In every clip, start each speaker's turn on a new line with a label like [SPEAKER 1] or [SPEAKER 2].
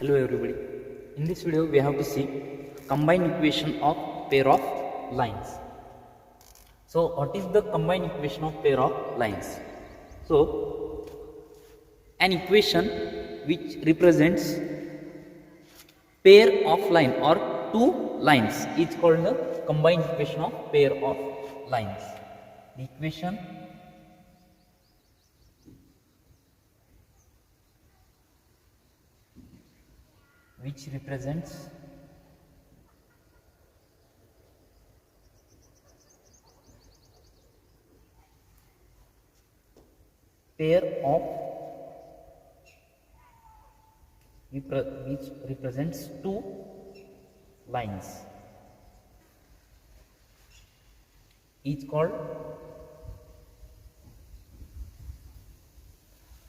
[SPEAKER 1] Hello everybody. In this video we have to see combined equation of pair of lines. So what is the combined equation of pair of lines? So an equation which represents pair of line or two lines is called the combined equation of pair of lines. The equation which represents pair of which represents two lines is called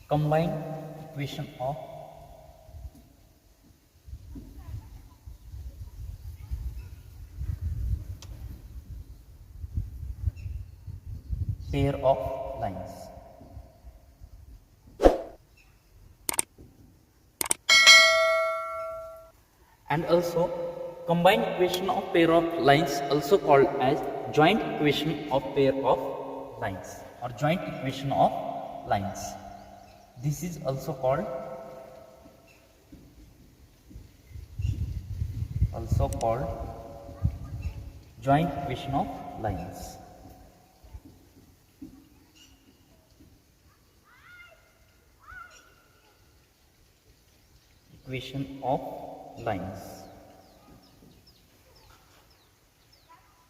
[SPEAKER 1] combined equation of pair of lines. And also combined equation of pair of lines also called as joint equation of pair of lines or joint equation of lines. This is also called joint equation of lines. Equation of lines.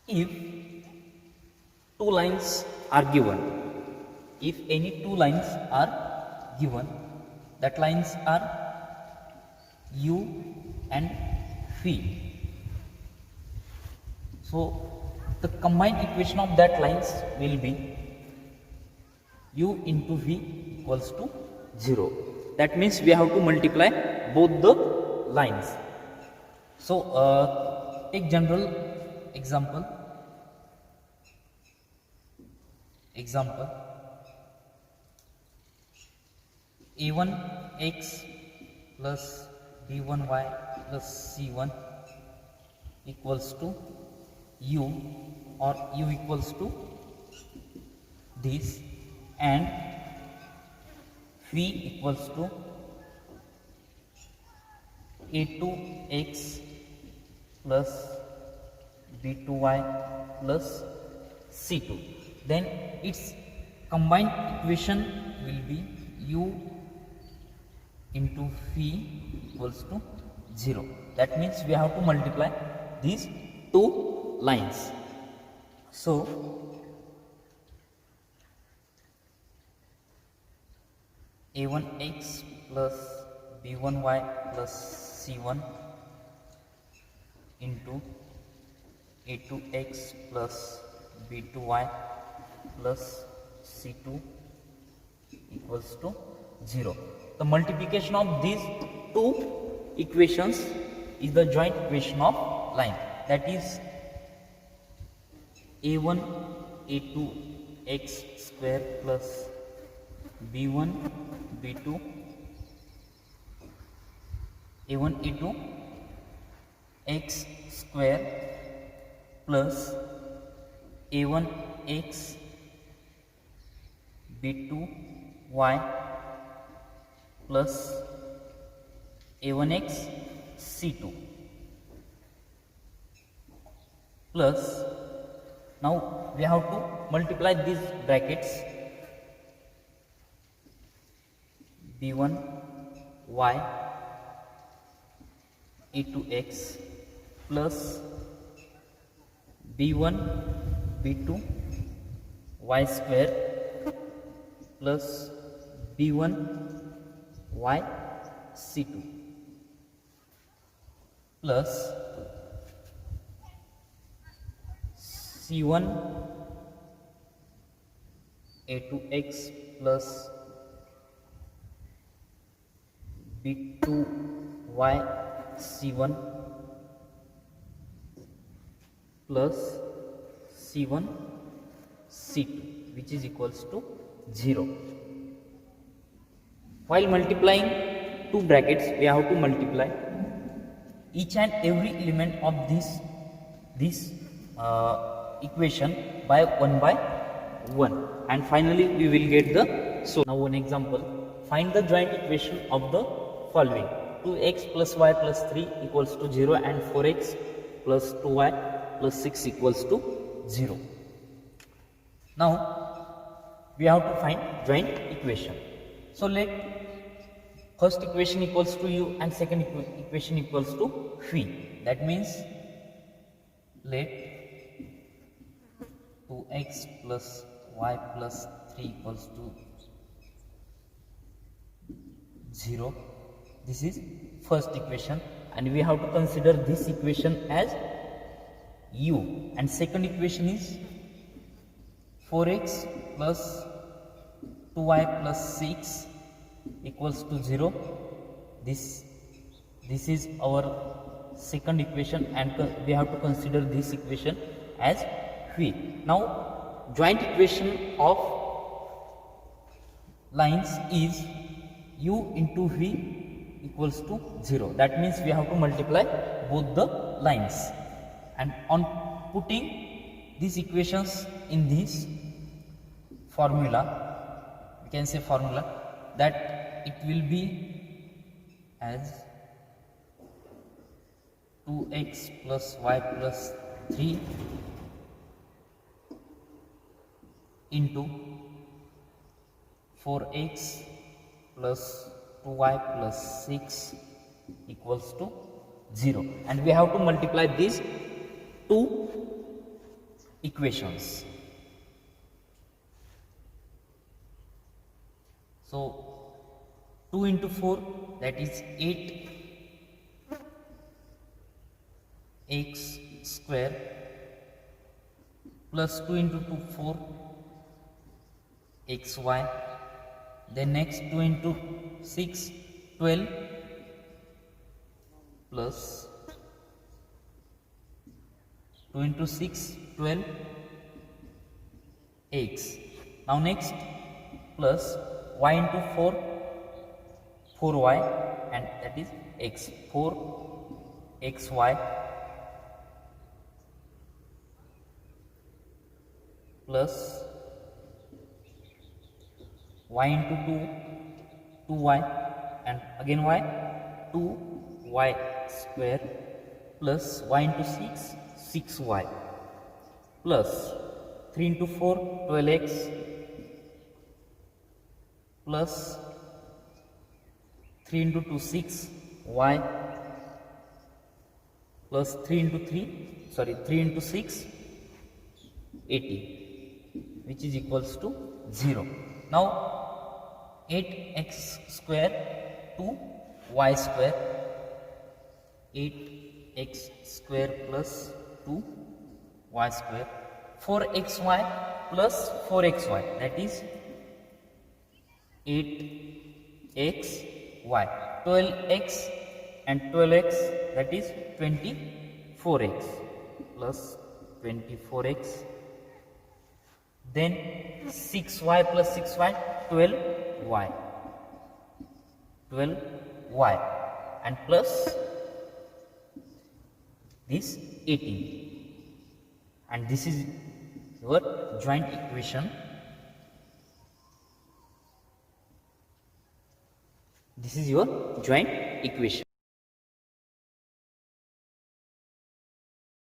[SPEAKER 1] If two lines are given, if any two lines are given, that lines are u and phi. So the combined equation of that lines will be u into v equals to 0. That means we have to multiply both the lines. So take general example a1x plus b1y plus c1 equals to u or u equals to this, and phi equals to a2x plus b2y plus c2. Then its combined equation will be u into phi equals to 0. That means we have to multiply these two lines. So a1x plus b1y plus c1 into a2x plus b2y plus c2 equals to 0. The multiplication of these two equations is the joint equation of line. That is a1 a2 x square plus b1 b2 a1 a2 x square plus a1 x b2 y plus a1x c2 plus, now we have to multiply these brackets, b1 y a2x plus b1 b2 y square plus b1 y c2 plus c1 a2x plus b2y c1 plus c1 c2, which is equals to 0. While multiplying two brackets we have to multiply each and every element of this equation by 1 and finally we will get the. So now one example, find the joint equation of the following: 2x plus y plus 3 equals to 0 and 4x plus 2y plus 6 equals to 0. Now we have to find joint equation. So let first equation equals to u and second equation equals to phi. That means let 2x plus y plus 3 equals to 0. This is first equation and we have to consider this equation as u, and second equation is 4x plus 2y plus 6 equals to 0. This is our second equation and we have to consider this equation as phi. Now joint equation of lines is u into v equals to 0. That means we have to multiply both the lines, and on putting these equations in this formula, we can say formula, that it will be as 2x plus y plus 3 into 4x plus 2y plus 6 equals to 0, and we have to multiply these two equations. So 2 into 4, that is 8x square, plus 2 into 2 4 xy, then next 2 into 6 12 plus 2 into 6 12 x. Now next plus y into 4 4y, and that is x 4 xy plus y into 2 2y, and again y 2y square, plus y into 6 6y, plus 3 into 4 12x, plus 3 into 2 6y, plus 3 into 3 into 6 80, which is equals to 0. Now 8x square to y square, 8x square plus 2y square, 4xy plus 4xy, that is 8xy, 12x and 12x, that is 24x plus 24x, then 6y plus 6y 12y, 12y, and plus this 18, and this is your joint equation. This is your joint equation.